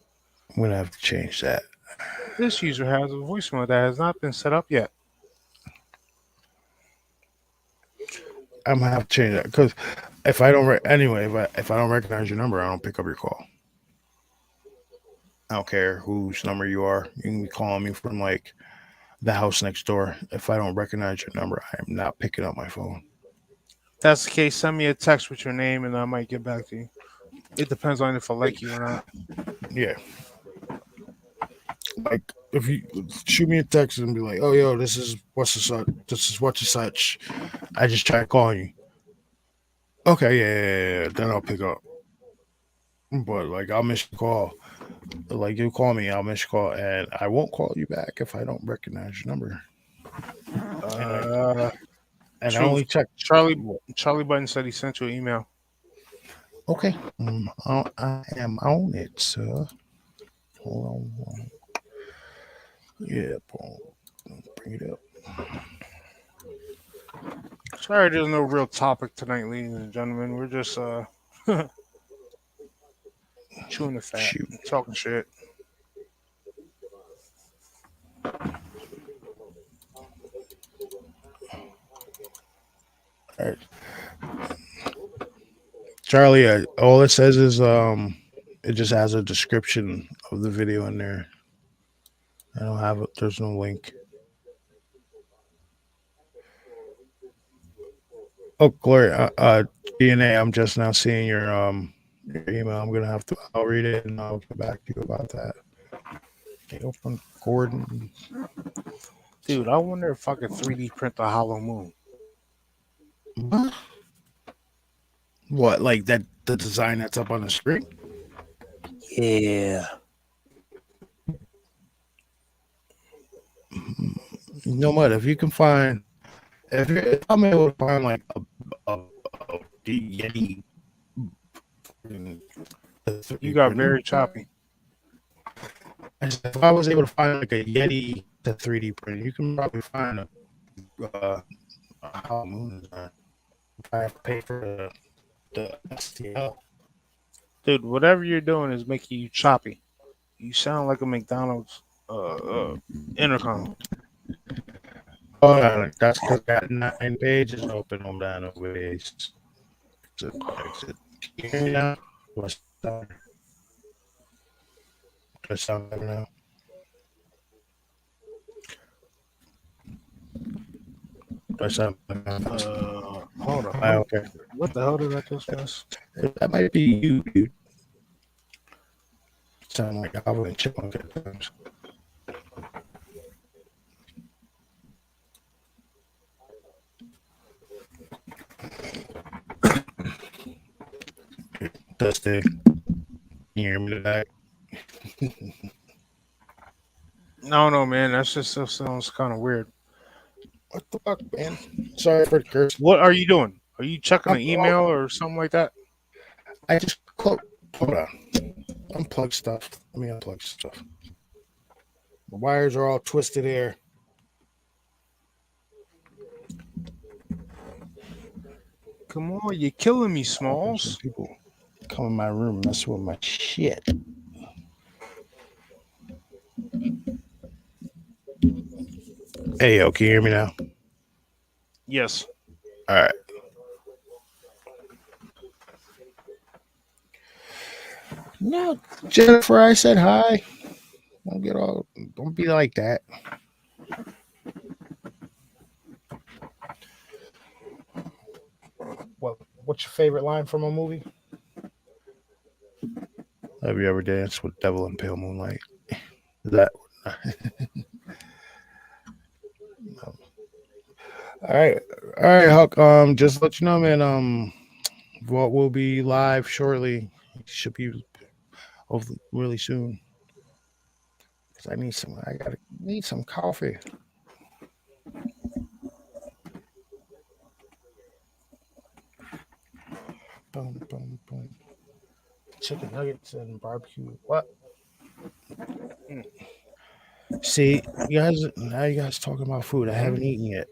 I'm gonna have to change that. This user has a voicemail that has not been set up yet. I'm gonna have to change that because if I don't anyway, if I don't recognize your number, I don't pick up your call. I don't care whose number you are. You can be calling me from like the house next door. If I don't recognize your number, I am not picking up my phone. If that's the case, send me a text with your name and I might get back to you. It depends on if I like you or not. Yeah, like if you shoot me a text and be like, "Oh, yo, this is what's the such. This is what's the such." I just tried calling you. Okay, yeah. Then I'll pick up. But like I'll miss your call. Like you call me, I'll miss your call, and I won't call you back if I don't recognize your number. And I Uh, and I Truth. only check. Charlie Button said he sent you an email. Okay, I am on it, sir. Hold on. Yeah, boom. Bring it up. Sorry, there's no real topic tonight, ladies and gentlemen. We're just chewing the fat, Shoot. talking shit. All right. Charlie, all it says is it just has a description of the video in there. I don't have it. There's no link. Oh, Gloria, DNA. I'm just now seeing your email. I'm gonna have to. I'll read it and I'll get back to you about that. Okay, open Gordon. Dude, I wonder if I could 3D print the hollow moon. What, like that? The design that's up on the screen? Yeah. You know what? If you can find, if I'm able to find like a Yeti You 3D got printer, very choppy. I said, if I was able to find like a Yeti to 3D printer, you can probably find a Hollow Moon design. If I have to pay for the STL. Dude, whatever you're doing is making you choppy. You sound like a McDonald's intercom. Oh, no, that's because I got 9 pages open on that ways. Exit. Can you hear me now? What's that? Does it sound better now? Does it sound better now? Hold on. Ah, okay. What the hell did I just miss? That might be you, dude. Sound like Alvin and Chipmunk at times. Testing. Can you hear me back? No, no, man. That's just that sounds kind of weird. What the fuck, man? Sorry for the curse. What are you doing? Are you checking I'm, an email or something like that? I just hold on. Unplug stuff. Let me unplug stuff. The wires are all twisted here. Come on, you're killing me, Some Smalls. people come in my room and mess with my shit. Hey, yo, can you hear me now? Yes. All right. No, Jennifer, I said hi. Don't get all. Don't be like that. What's your favorite line from a movie? Have you ever danced with Devil in Pale Moonlight? Is that all right? All right, Huck. Just let you know, man. What will be live shortly. Should be hopefully really soon. Cause I need some. I gotta need some coffee. Boom, boom, boom. Chicken nuggets and barbecue. What? Mm. See, you guys. Now you guys talking about food. I haven't eaten yet.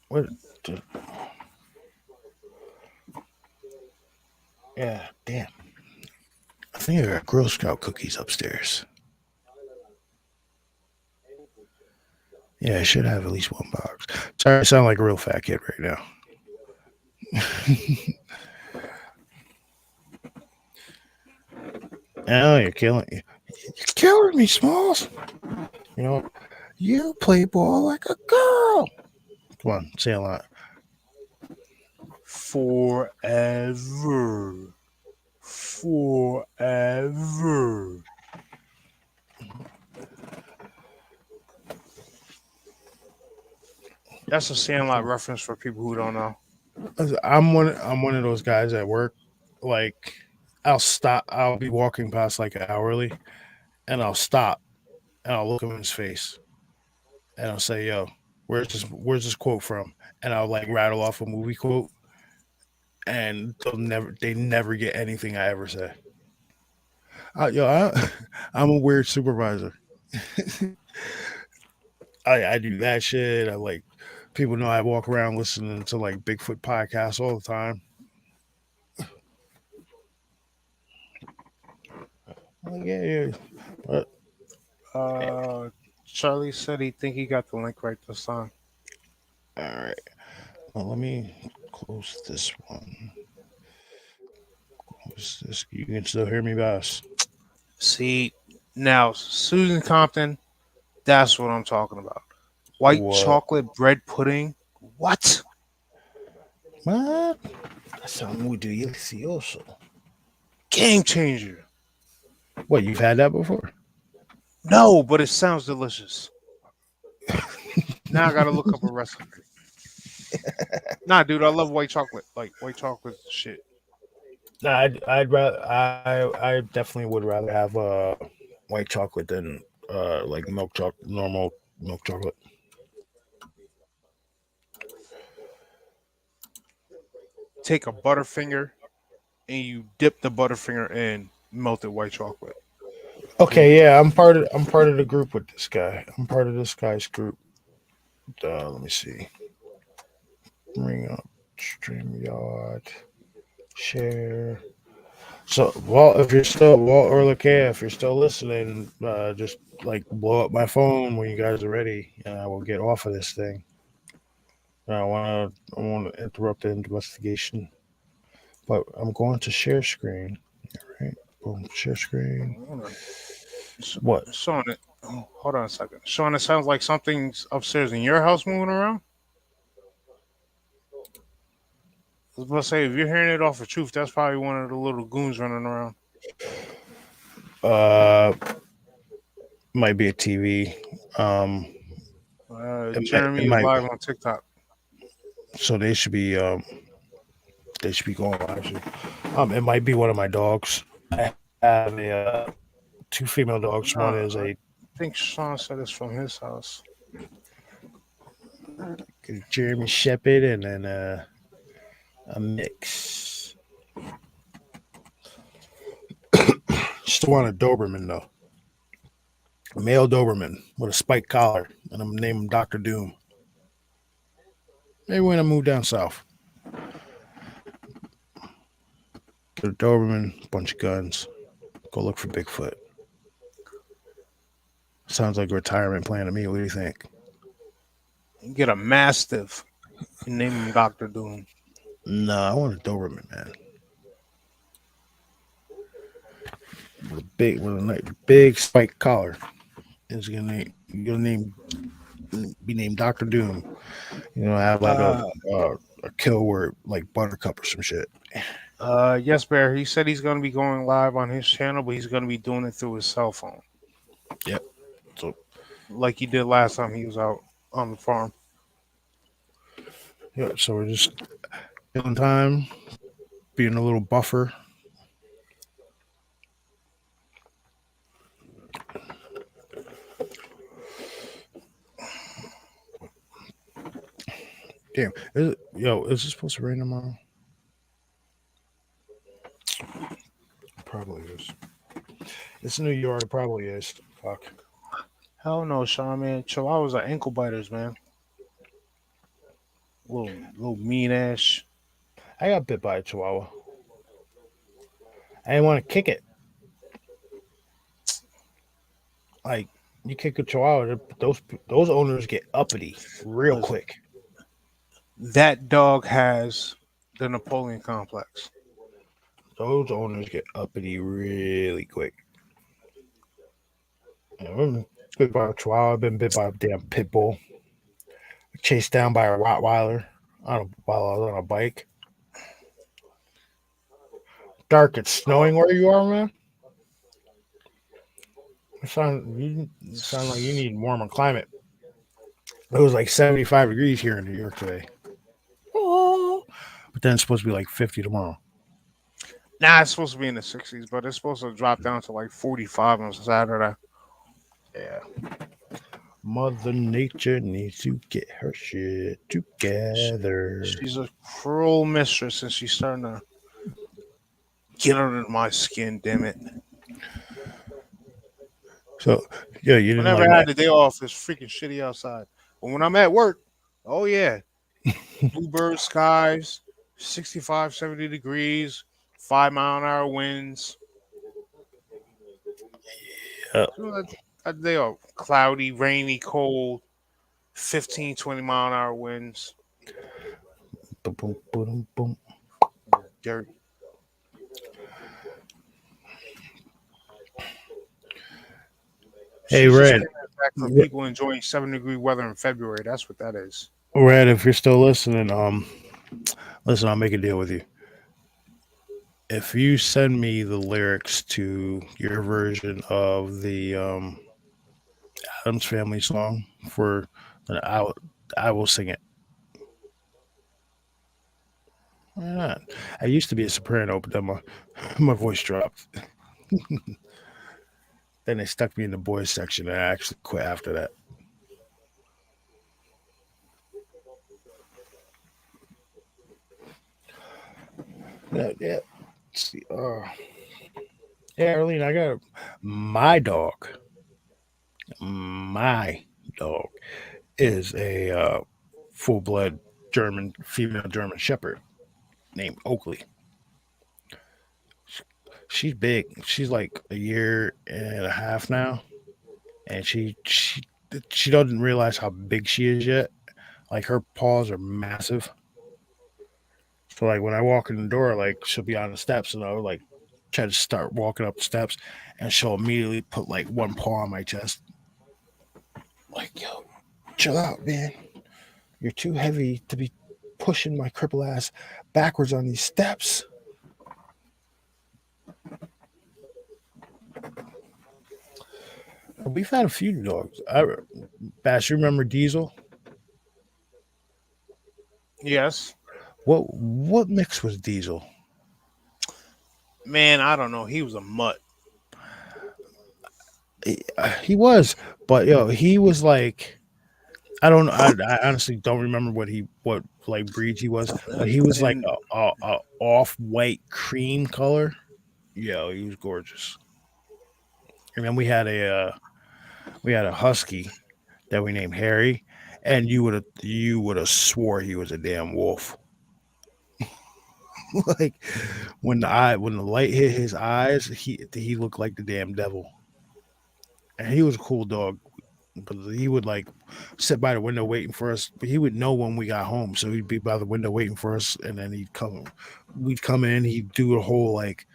What? the- Yeah, damn. I think I got Girl Scout cookies upstairs. Yeah, I should have at least one box. Sorry, I sound like a real fat kid right now. Oh, you're killing me. You're killing me, Smalls. You know, you play ball like a girl. Come on, say a lot. Forever. Forever. That's a Sandlot reference for people who don't know. I'm one of those guys at work. Like, I'll stop. I'll be walking past like an hourly, and I'll stop and I'll look him in his face and I'll say, "Yo, where's this quote from?" And I'll like rattle off a movie quote, and they never get anything I ever say. I'm a weird supervisor. I do that shit. I like people know I walk around listening to like Bigfoot podcasts all the time. Like, yeah, yeah. But, Uh, Charlie said he think he got the link right this time. all right. Well, let me close this one. Close this. You can still hear me, boss. See, now Susan Compton, that's what I'm talking about. White What? chocolate bread pudding. What? What? That's muy delicioso. Game changer. What? You've had that before? No, but it sounds delicious. Now I gotta look up a recipe. Nah, dude, I love white chocolate. Like white chocolate shit. Nah, I'd rather. I definitely would rather have white chocolate than like milk chocolate, normal milk chocolate. Take a Butterfinger and you dip the Butterfinger in melted white chocolate. Game Okay, yeah, changer. I'm part of the group with this guy. I'm part of this guy's group. Let me see. Bring up StreamYard, share. So, Walt, if you're still Walt or Lakay, if you're still listening, just like blow up my phone when you guys are ready, and I will get off of this thing. I want to interrupt the investigation, but I'm going to share screen. Right? Boom, share screen. Hold on. What? Sean, oh, hold on a second. Sean, it sounds like something's upstairs in your house moving around. I was about to say, if you're hearing it off of Truth, that's probably one of the little goons running around. Uh, might be a TV. Um, it Jeremy is might. live on TikTok. So they should be going live soon. It might be one of my dogs. I have two female dogs. One Nah, is I a think Sean said it's from his house. Jeremy Shepherd and then a mix. Still want a Doberman though. A male Doberman with a spiked collar, and I'm naming him Doctor Doom. Maybe when I move down south, get a Doberman, bunch of guns, go look for Bigfoot. Sounds like a retirement plan to me. What do you think? You get a mastiff and name him Doctor Doom. No, I want a Doberman, man. With a big spike collar. It's gonna be named Doctor Doom. Have like Uh, a kill word like Buttercup or some shit. yes, Bear. He said he's going to be going live on his channel, but he's going to be doing it through his cell phone, Yep. So like he did last time he was out on the farm. yeah, so we're just killing time, being a little buffer. Damn, is it supposed to rain tomorrow? Probably is. It's New York. It probably is. Fuck. Hell no, Sean, man. Chihuahuas are ankle biters, man. Little mean ass. I got bit by a chihuahua. I didn't want to kick it. Like you kick a chihuahua, those owners get uppity real Listen, quick. that dog has the Napoleon complex. Those owners get uppity really quick. I've been bit by a chihuahua. I've been bit by a damn pit bull. Chased down by a Rottweiler while I was on a bike. Dark. It's snowing where you are, man. You sound like you need warmer climate. It was like 75 degrees here in New York today. Oh, but then it's supposed to be like 50 tomorrow. Nah, it's supposed to be in the 60s, but it's supposed to drop down to like 45 on Saturday. Yeah. Mother Nature needs to get her shit together. She's a cruel mistress, and she's starting to get under my skin. Damn it! So, yeah, you didn't Whenever like I my. had the day off, it's freaking shitty outside. But when I'm at work, oh yeah, bluebird skies, 65, 70 degrees, 5 mile an hour winds. Uh, So that day off, cloudy, rainy, cold, 15, 20 mile an hour winds. boom, boom, boom, boom. Dirt. Hey, She's just Red. getting back for people enjoying 7-degree weather in February. That's what that is. Red, if you're still listening, listen, I'll make a deal with you. If you send me the lyrics to your version of the Adams Family song I will sing it. Why not? I used to be a soprano, but then my voice dropped. Then they stuck me in the boys section, and I actually quit after that. Yeah, yeah. Let's see. Yeah, Arlene, I got my dog. My dog is a full blood female German Shepherd named Oakley. She's big. She's like a year and a half now, and she doesn't realize how big she is yet. Like her paws are massive. So like when I walk in the door, like she'll be on the steps, and I'll like try to start walking up the steps, and she'll immediately put like one paw on my chest. Like, yo, chill out, man. You're too heavy to be pushing my cripple ass backwards on these steps. We've had a few dogs. Bash, you remember Diesel? Yes. What mix was Diesel? Man, I don't know. He was a mutt. He was, but he was like I don't. I honestly don't remember what like breeds he was, but he was like And a off white cream color. Yeah, he was gorgeous. And then we had a husky that we named Harry, and you would have swore he was a damn wolf. Like when the light hit his eyes, he looked like the damn devil. And he was a cool dog, but he would like sit by the window waiting for us. But he would know when we got home, so he'd be by the window waiting for us, and then he'd come. We'd come in. He'd do a whole like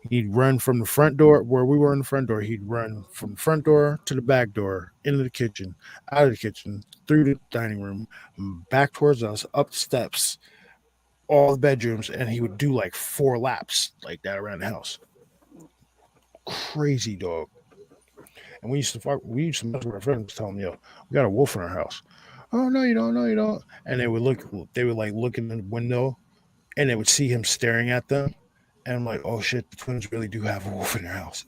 he'd run from the front door where we were in the front door. He'd run from the front door to the back door, into the kitchen, out of the kitchen, through the dining room, back towards us, up the steps, all the bedrooms, and he would do like 4 laps like that around the house. Crazy dog. And we used to mess with our friends, tell them, yo, we got a wolf in our house. Oh no, you don't, no, you don't. And they would like look in the window and they would see him staring at them. And I'm like, oh shit, the twins really do have a wolf in their house.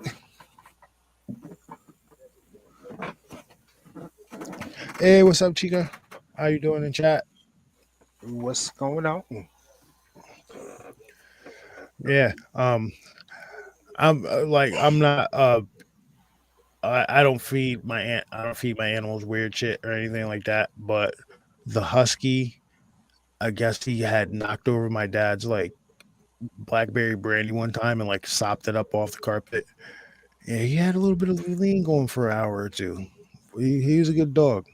Hey, what's up, Chica? How you doing in chat? What's going on? Yeah. I'm not I don't feed I don't feed my animals weird shit or anything like that, but the husky, I guess he had knocked over my dad's like blackberry brandy one time and like sopped it up off the carpet. Yeah, he had a little bit of lean going for an hour or two. He was a good dog.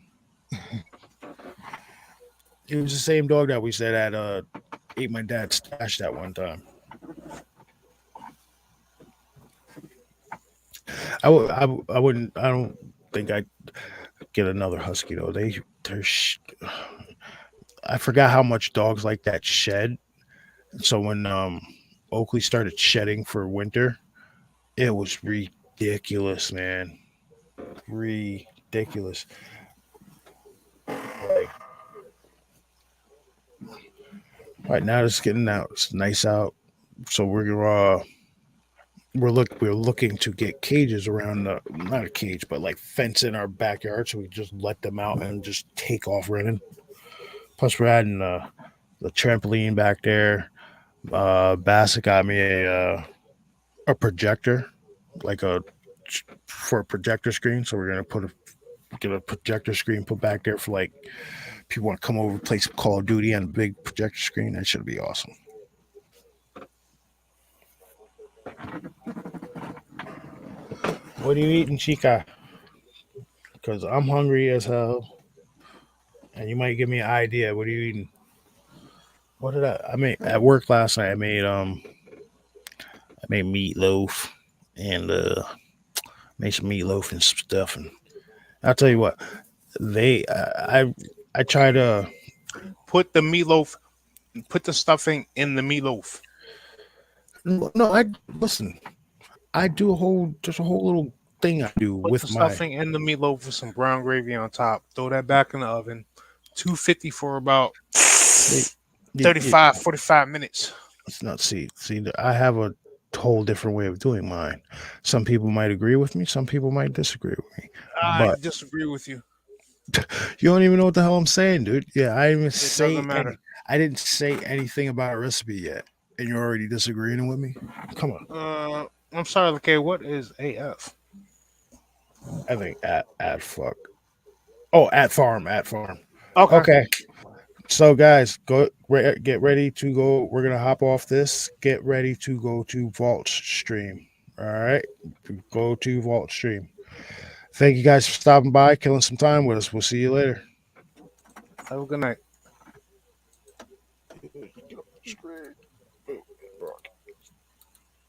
He was the same dog that we said had ate my dad's stash that one time. I wouldn't. I don't think I'd get another husky though. I forgot how much dogs like that shed. So when Oakley started shedding for winter, it was ridiculous, man. Ridiculous. Like right now, it's getting out. It's nice out. So we're looking to get cages around the not a cage, but like fence in our backyard, so we just let them out and just take off running. Plus, we're adding the trampoline back there. Bassett got me a projector, like a for a projector screen. So we're gonna get a projector screen put back there for like people want to come over play some Call of Duty on a big projector screen. That should be awesome. What are you eating, Chica? Because I'm hungry as hell, and you might give me an idea. What are you eating? What did I made at work last night? I made meatloaf and made some meatloaf and some stuff. And I'll tell you what, they I try to Put the meatloaf, put the stuffing in the meatloaf. no I listen. I do a whole just a whole little thing I do Put the with my stuffing in the meatloaf with some brown gravy on top. Throw that back in the oven. 250 for about they, it, 35, 45 minutes. it's not see I have a whole different way of doing mine. Some people might agree with me, some people might disagree with me. I But disagree with you. you don't even know what the hell I'm saying, dude. Yeah, It doesn't matter. I didn't say anything about a recipe yet, and you're already disagreeing with me. Come on. I'm sorry, okay, what is AF? I think at fuck. Oh, at farm. Okay. Okay. So guys, get ready to go. We're gonna hop off this. Get ready to go to Vault Stream. All right, go to Vault Stream. Thank you guys for stopping by, killing some time with us. We'll see you later. Have a good night.